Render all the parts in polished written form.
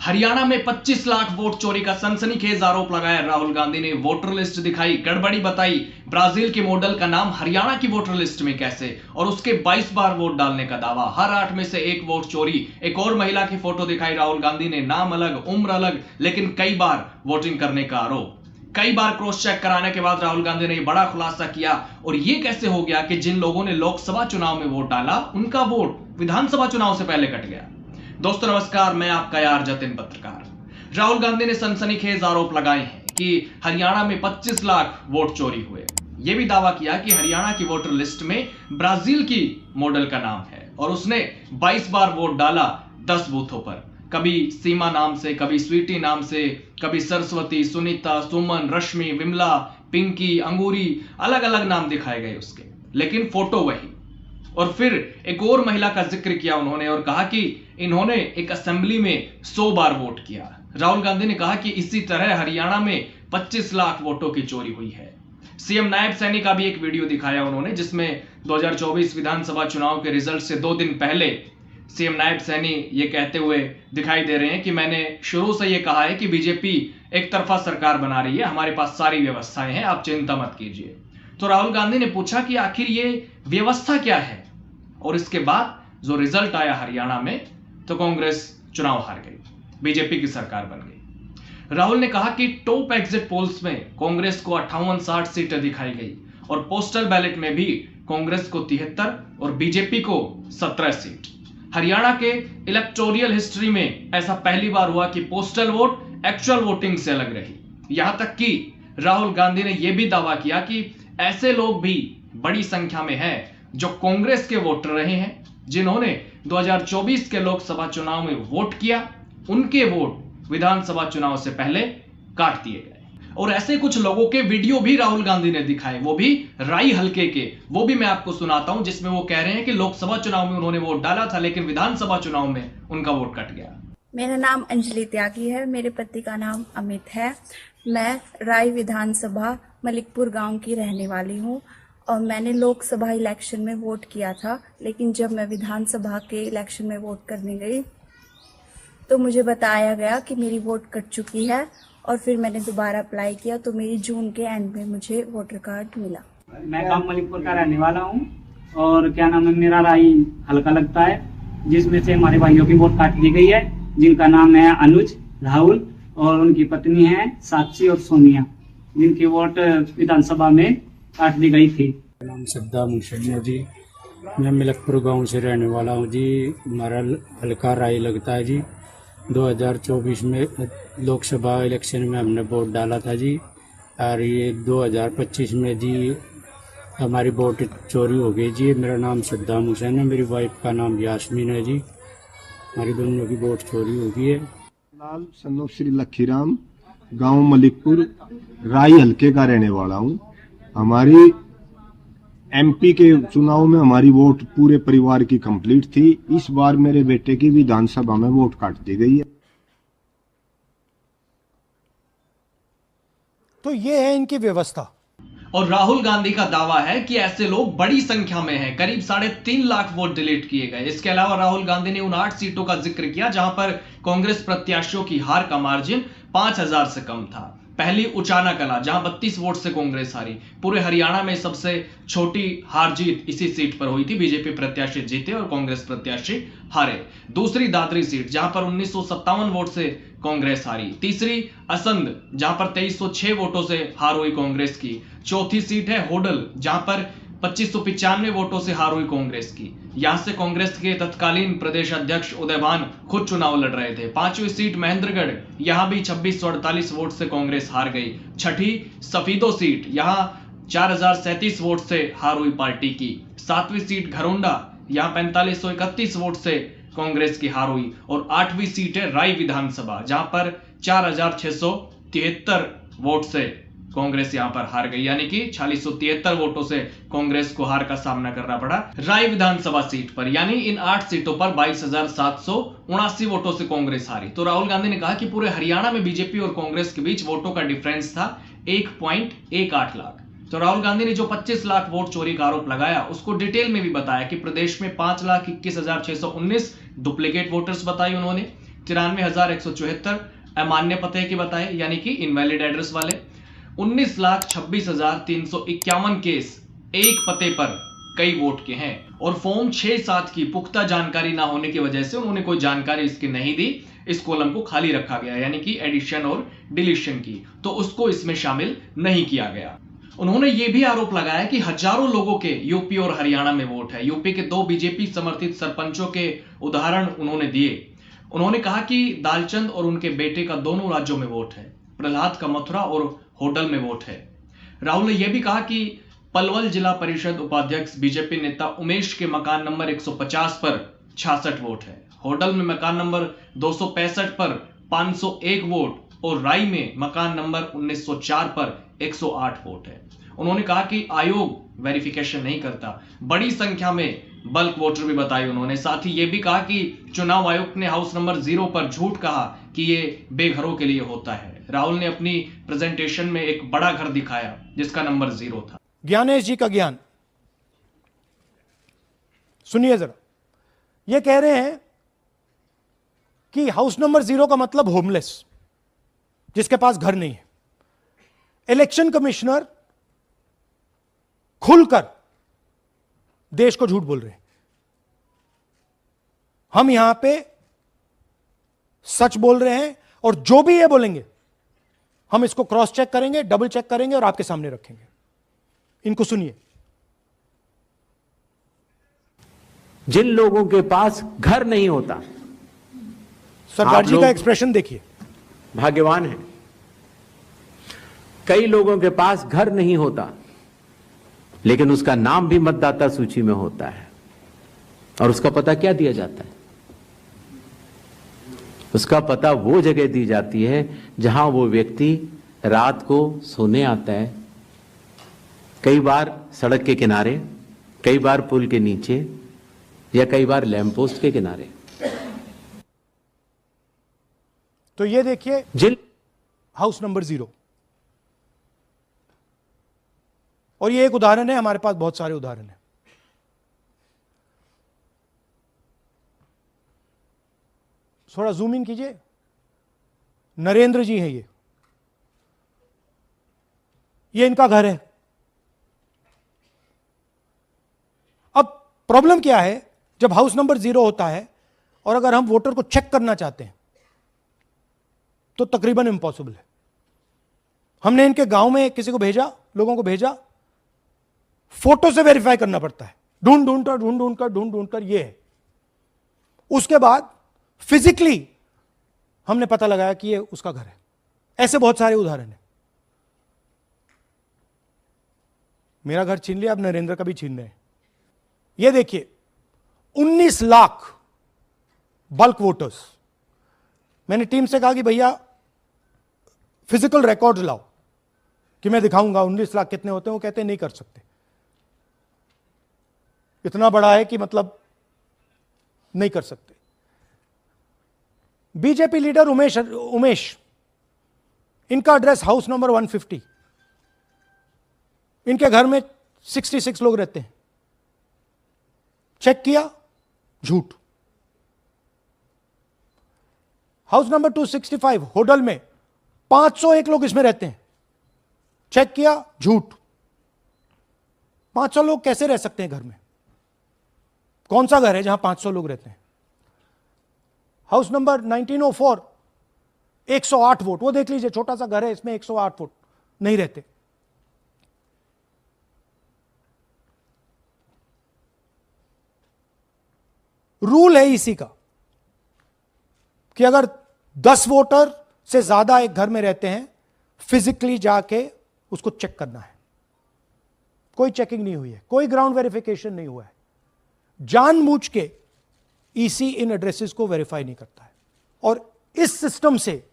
हरियाणा में 25 लाख वोट चोरी का सनसनीखेज आरोप लगाया राहुल गांधी ने। वोटर लिस्ट दिखाई, गड़बड़ी बताई। ब्राजील के मॉडल का नाम हरियाणा की वोटर लिस्ट में कैसे, और उसके 22 बार वोट डालने का दावा। हर 8 में से 1 वोट चोरी। एक और महिला की फोटो दिखाई राहुल गांधी ने, नाम अलग, उम्र अलग, लेकिन कई बार वोटिंग करने का आरोप। कई बार क्रॉस चेक कराने के बाद राहुल गांधी ने बड़ा खुलासा किया। और यह कैसे हो गया कि जिन लोगों ने लोकसभा चुनाव में वोट डाला, उनका वोट विधानसभा चुनाव से पहले कट गया। दोस्तों नमस्कार, मैं आपका यार जतिन पत्रकार। राहुल गांधी ने सनसनीखेज आरोप लगाए हैं कि हरियाणा में 25 लाख वोट चोरी हुए। यह भी दावा किया कि हरियाणा की वोटर लिस्ट में ब्राजील की मॉडल का नाम है और उसने 22 बार वोट डाला 10 बूथों पर। कभी सीमा नाम से, कभी स्वीटी नाम से, कभी सरस्वती, सुनीता, सुमन, रश्मि, विमला, पिंकी, अंगूरी, अलग अलग नाम दिखाए गए उसके, लेकिन फोटो वही। और फिर एक और महिला का जिक्र किया उन्होंने और कहा कि इन्होंने एक असेंबली में 100 बार वोट किया। राहुल गांधी ने कहा कि इसी तरह हरियाणा में 25 लाख वोटों की चोरी हुई है। सीएम नायब सैनी का भी एक वीडियो दिखाया उन्होंने, जिसमें 2024 विधानसभा चुनाव के रिजल्ट से 2 दिन पहले सीएम नायब सैनी ये कहते हुए दिखाई दे रहे हैं कि मैंने शुरू से ये कहा है कि बीजेपी एक तरफा सरकार बना रही है, हमारे पास सारी व्यवस्थाएं हैं, आप चिंता मत कीजिए। तो राहुल गांधी ने पूछा कि आखिर ये व्यवस्था क्या है, और इसके बाद जो रिजल्ट आया हरियाणा में, तो कांग्रेस चुनाव हार गई, बीजेपी की सरकार बन गई। राहुल ने कहा कि टॉप एग्जिट पोल्स में कांग्रेस को 58-60 सीटें दिखाई गई और पोस्टल बैलेट में भी कांग्रेस को 73 और बीजेपी को 17 सीट। हरियाणा के इलेक्टोरियल हिस्ट्री में ऐसा पहली बार हुआ कि पोस्टल वोट एक्चुअल वोटिंग से अलग रही। यहां तक कि राहुल गांधी ने यह भी दावा किया कि ऐसे लोग भी बड़ी संख्या में हैं जो कांग्रेस के वोटर रहे हैं, जिन्होंने 2024 के लोकसभा चुनाव में वोट किया, उनके वोट विधानसभा चुनाव से पहले काट दिए गए। और ऐसे कुछ लोगों के वीडियो भी राहुल गांधी ने दिखाए, वो भी राई हल्के के। वो भी मैं आपको सुनाता हूं, जिसमें वो कह रहे हैं कि लोकसभा चुनाव में उन्होंने वोट डाला था, लेकिन विधानसभा चुनाव में उनका वोट कट गया। मेरा नाम अंजलि त्यागी है, मेरे पति का नाम अमित है। मैं राय विधानसभा मलिकपुर गांव की रहने वाली हूं और मैंने लोकसभा इलेक्शन में वोट किया था, लेकिन जब मैं विधानसभा के इलेक्शन में वोट करने गई तो मुझे बताया गया कि मेरी वोट कट चुकी है, और फिर मैंने दोबारा अप्लाई किया तो मेरी जून के एंड में मुझे वोटर कार्ड मिला। मैं गांव मलिकपुर का रहने वाला हूं और क्या नाम है, मेरा राई हल्का लगता है, जिसमें से हमारे भाइयों की वोट काट दी गई है, जिनका नाम है अनुज, राहुल और उनकी पत्नी है साक्षी और सोनिया, जिनकी वोट विधानसभा में काट दी गई थी। नाम सद्दाम हुसैन है जी, मैं मलिकपुर गांव से रहने वाला हूं जी। हमारा हल्का राय लगता है जी। 2024 में लोकसभा इलेक्शन में हमने वोट डाला था जी, और ये 2025 में जी हमारी वोट चोरी हो गई जी। मेरा नाम सद्दाम हुसैन है, मेरी वाइफ का नाम यास्मीन है जी। हमारी दोनों की वोट चोरी हो गई है। लाल सन्नो श्री लखीराम, गांव मलिकपुर, राई हल्के का रहने वाला हूं। हमारी एमपी के चुनाव में हमारी वोट पूरे परिवार की कंप्लीट थी। इस बार मेरे बेटे की विधानसभा में वोट काट दी गई है। तो ये है इनकी व्यवस्था। और राहुल गांधी का दावा है कि ऐसे लोग बड़ी संख्या में हैं, करीब 3.5 लाख वोट डिलीट किए गए। इसके अलावा राहुल गांधी ने उन 8 सीटों का जिक्र किया जहां पर कांग्रेस प्रत्याशियों की हार का मार्जिन 5000 से कम था। पहली उचाना कला, जहां 32 वोट से कांग्रेस हारी। पूरे हरियाणा में सबसे छोटी हार जीत इसी सीट पर हुई थी, बीजेपी प्रत्याशी जीते और कांग्रेस प्रत्याशी हारे। दूसरी दादरी सीट, जहां पर 1957 वोट से कांग्रेस हारी। तीसरी असंध, जहां पर 2306 वोटों से हार हुई कांग्रेस की। चौथी सीट है होडल, जहां पर 2595 वोटों से हार हुई कांग्रेस की। यहां से कांग्रेस के तत्कालीन प्रदेश अध्यक्ष उदयभान खुद चुनाव लड़ रहे थे। 5वीं सीट महेंद्रगढ़, यहां भी 2648 वोट से कांग्रेस हार गई। छठी सफीदो सीट, यहां 4037 वोट से हार हुई पार्टी की। 7वीं सीट घरोंडा, यहां 4531 वोट से कांग्रेस की हार हुई। और 8वीं सीट है राय विधानसभा, जहां पर 4673 वोट से कांग्रेस यहां पर हार गई, यानी कि 4673 वोटों से कांग्रेस को हार का सामना करना पड़ा राय विधानसभा सीट पर। यानी इन 8 सीटों पर 22,779 वोटों से कांग्रेस हारी। तो राहुल गांधी ने कहा कि पूरे हरियाणा में बीजेपी और कांग्रेस के बीच वोटों का डिफरेंस था 1.18 लाख। तो राहुल गांधी ने जो 25 लाख वोट चोरी का आरोप लगाया, उसको डिटेल में भी बताया कि प्रदेश में 5,21,619 डुप्लीकेट वोटर्स बताई उन्होंने। 93,174 अमान्य पते के बताए यानी कि इनवैलिड एड्रेस वाले। 19,26,351 केस एक पते पर कई वोट के हैं और फॉर्म 6-7 की पुख्ता जानकारी ना होने की वजह से उन्होंने कोई जानकारी इसकी नहीं दी। इस कॉलम को खाली रखा गया यानी कि एडिशन और डिलीशन की, तो उसको इसमें शामिल नहीं किया गया। उन्होंने यह भी आरोप लगाया कि हजारों लोगों के यूपी और हरियाणा में वोट है। यूपी के 2 बीजेपी समर्थित सरपंचों के उदाहरण उन्होंने दिए। उन्होंने कहा कि दालचंद और उनके बेटे का दोनों राज्यों में वोट है, प्रहलाद का मथुरा और होडल में वोट है। राहुल ने यह भी कहा कि पलवल जिला परिषद उपाध्यक्ष बीजेपी नेता उमेश के मकान नंबर 150 पर 66 वोट है, होडल में मकान नंबर 265 पर 501 वोट और राई में मकान नंबर 1904 पर 108 वोट है। उन्होंने कहा कि आयोग वेरिफिकेशन नहीं करता। बड़ी संख्या में बल्क वोटर भी बताई उन्होंने। साथ ही यह भी कहा कि चुनाव आयुक्त ने हाउस नंबर 0 पर झूठ कहा कि यह बेघरों के लिए होता है। राहुल ने अपनी प्रेजेंटेशन में एक बड़ा घर दिखाया जिसका नंबर 0 था। ज्ञानेश जी का ज्ञान सुनिए जरा। ये कह रहे हैं कि हाउस नंबर 0 का मतलब होमलेस, जिसके पास घर नहीं है। इलेक्शन कमिश्नर खुलकर देश को झूठ बोल रहे हैं। हम यहां पे सच बोल रहे हैं और जो भी ये बोलेंगे हम इसको क्रॉस चेक करेंगे, डबल चेक करेंगे और आपके सामने रखेंगे। इनको सुनिए। जिन लोगों के पास घर नहीं होता, सरदार जी का एक्सप्रेशन देखिए, भाग्यवान है। कई लोगों के पास घर नहीं होता लेकिन उसका नाम भी मतदाता सूची में होता है और उसका पता क्या दिया जाता है? उसका पता वो जगह दी जाती है जहां वो व्यक्ति रात को सोने आता है, कई बार सड़क के किनारे, कई बार पुल के नीचे या कई बार लैंप पोस्ट के किनारे। तो ये देखिए जिन हाउस नंबर 0, और ये एक उदाहरण है, हमारे पास बहुत सारे उदाहरण हैं। थोड़ा जूम इन कीजिए। नरेंद्र जी हैं ये इनका घर है। अब प्रॉब्लम क्या है, जब हाउस नंबर 0 होता है और अगर हम वोटर को चेक करना चाहते हैं तो तकरीबन इम्पॉसिबल है। हमने इनके गांव में किसी को भेजा, लोगों को भेजा, फोटो से वेरीफाई करना पड़ता है, ढूंढ कर ये है। उसके बाद फिजिकली हमने पता लगाया कि ये उसका घर है। ऐसे बहुत सारे उदाहरण हैं। मेरा घर छीन लिया, अब नरेंद्र का भी छीन रहे हैं। ये देखिए 19 लाख बल्क वोटर्स। मैंने टीम से कहा कि भैया फिजिकल रिकॉर्ड लाओ कि मैं दिखाऊंगा 19 लाख कितने होते हैं। वो कहते हैं नहीं कर सकते, इतना बड़ा है कि मतलब नहीं कर सकते। बीजेपी लीडर उमेश, इनका एड्रेस हाउस नंबर 150। इनके घर में 66 लोग रहते हैं। चेक किया, झूठ। हाउस नंबर 265 होडल में 501 लोग इसमें रहते हैं। चेक किया, झूठ। 500 लोग कैसे रह सकते हैं घर में? कौन सा घर है जहां 500 लोग रहते हैं? House number 1904 108 vote. वो देख लीजिए, छोटा सा घर है, इसमें 108 वोट नहीं रहते। रूल है इसी का कि अगर 10 वोटर से ज्यादा एक घर में रहते हैं, फिजिकली जाके उसको चेक करना है। कोई चेकिंग नहीं हुई है, कोई ग्राउंड वेरिफिकेशन नहीं हुआ है। जानबूझ के ईसी इन एड्रेसेस को वेरीफाई नहीं करता है और इस सिस्टम से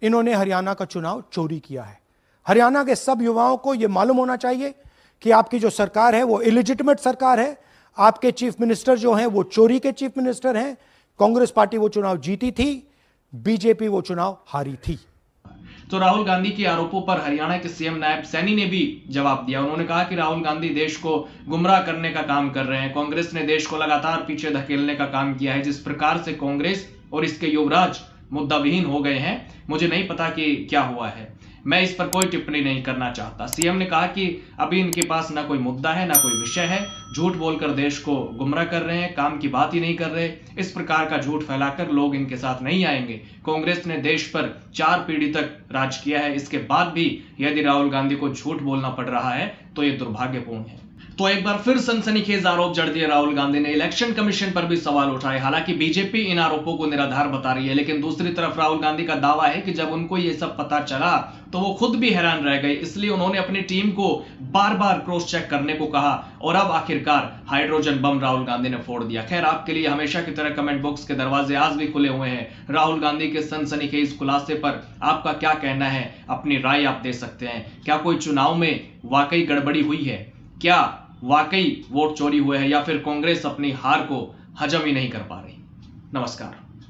इन्होंने हरियाणा का चुनाव चोरी किया है। हरियाणा के सब युवाओं को यह मालूम होना चाहिए कि आपकी जो सरकार है वो इलिजिटिमेट सरकार है। आपके चीफ मिनिस्टर जो हैं वो चोरी के चीफ मिनिस्टर हैं। कांग्रेस पार्टी वो चुनाव जीती थी, बीजेपी वो चुनाव हारी थी। तो राहुल गांधी के आरोपों पर हरियाणा के सीएम नायब सैनी ने भी जवाब दिया। उन्होंने कहा कि राहुल गांधी देश को गुमराह करने का काम कर रहे हैं। कांग्रेस ने देश को लगातार पीछे धकेलने का काम किया है। जिस प्रकार से कांग्रेस और इसके युवराज मुद्दाविहीन हो गए हैं। मुझे नहीं पता कि क्या हुआ है, मैं इस पर कोई टिप्पणी नहीं करना चाहता। सीएम ने कहा कि अभी इनके पास ना कोई मुद्दा है, ना कोई विषय है, झूठ बोलकर देश को गुमराह कर रहे हैं, काम की बात ही नहीं कर रहे। इस प्रकार का झूठ फैलाकर लोग इनके साथ नहीं आएंगे। कांग्रेस ने देश पर 4 पीढ़ी तक राज किया है, इसके बाद भी यदि राहुल गांधी को झूठ बोलना पड़ रहा है तो ये दुर्भाग्यपूर्ण है। तो एक बार फिर सनसनीखेज आरोप जड़ दिए राहुल गांधी ने। इलेक्शन कमीशन पर भी सवाल उठाए। हालांकि बीजेपी इन आरोपों को निराधार बता रही है, लेकिन दूसरी तरफ राहुल गांधी का दावा है कि जब उनको ये सब पता चला तो वो खुद भी हैरान रह गए, इसलिए उन्होंने अपनी टीम को बार बार क्रॉस चेक करने को कहा और अब आखिरकार हाइड्रोजन बम राहुल गांधी ने फोड़ दिया। खैर, आपके लिए हमेशा की तरह कमेंट बॉक्स के दरवाजे आज भी खुले हुए हैं। राहुल गांधी के सनसनीखेज खुलासे पर आपका क्या कहना है? अपनी राय आप दे सकते हैं। क्या कोई चुनाव में वाकई गड़बड़ी हुई है? क्या वाकई वोट चोरी हुए हैं या फिर कांग्रेस अपनी हार को हजम ही नहीं कर पा रही? नमस्कार।